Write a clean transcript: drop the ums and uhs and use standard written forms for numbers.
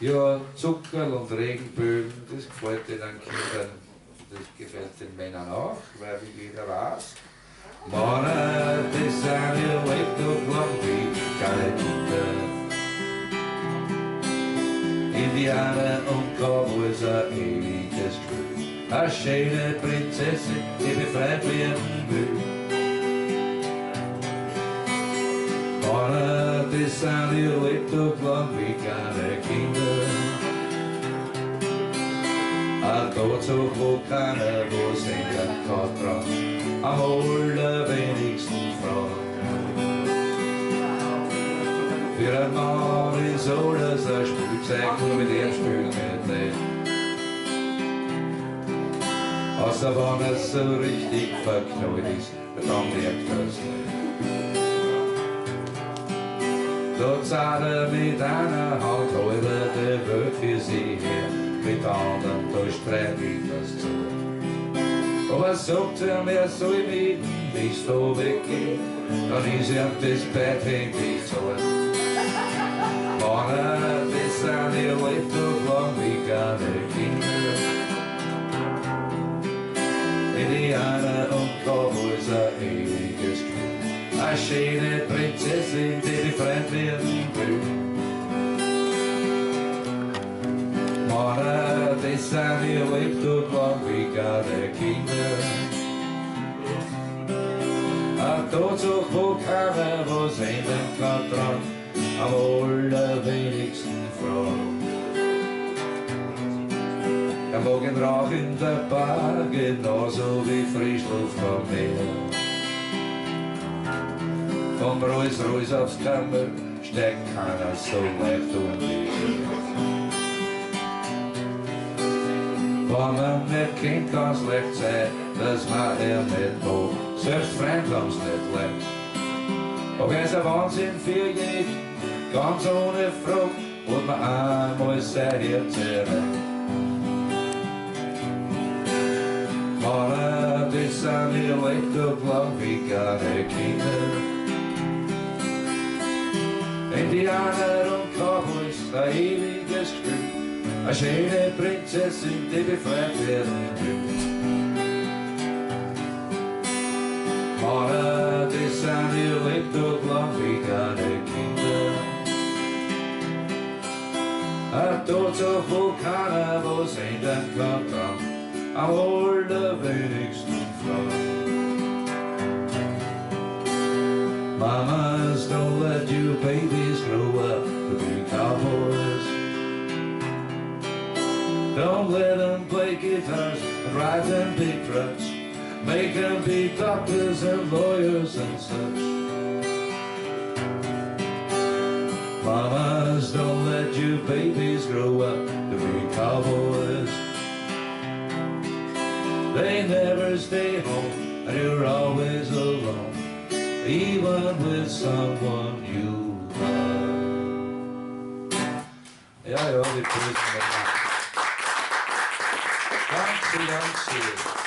Ja, Zuckerl und Regenbögen, das gefällt den Kindern, das gefällt den Männern auch, weil wie jeder weiß, Männer, das sind ja lang wie keine Kinder. Indianer und Cowboys ein ewiges Glück, eine schöne Prinzessin, die befreit werden will. Männer, das sind ihr lang wie keine Kinder. Ein Todszug, wo keiner was ändern kann dran, am allerwenigsten Frauen. Für einen Mann ist alles ein Spielzeug, nur mit ihm spielt nicht. Außer wenn es so richtig verknallt ist, dann merkt er es nicht. Dort zahlt er mit einer Hand halber die Welt für sie her, mit anderen da streitet das zu. Aber sagt er soll mit nicht so weggehen, dann ist ihm das beidhändig zahlen. Männer, das sind ihr lang wie keine Kinder. Indianer und Cowboys ein ewiges Glück, eine schöne Prinzessin, die befreit werden will. Männer, das sind ihr lang wie keine Kinder. Ein Todszug, wo keiner was ändern kann dran, am allerwenigsten Frauen. Er mag den Rauch in der Bar, genauso wie Frischluft am Meer. Vom Rolls-Royce aufs Kammer steigt keiner so leicht um wie wenn man nicht kennt, kann's leicht sein, dass man nicht mag. Selbst Freund haben's nicht leicht. Aber er ist ein Wahnsinn für jeden, ganz ohne Frage, und man einmal sein Herz erreicht. Männer, das sind ihr lang wie keine Kinder. Indianer und Cowboys, ein ewiges Glück, eine schöne Prinzessin, die befreit werden will. Männer, das sind ihr lang wie keine Kinder. Ein Todszug, wo keiner was ändern kann dran, am allerwenigsten Frauen. Mamas, don't let your babies grow up to be cowboys. Don't let them play guitars and ride them big trucks. Make them be doctors and lawyers and such. Mamas, don't let your babies grow up to be cowboys. They never stay home and you're always alone, even with someone you love. Ja, die Grüßen. Danke, danke.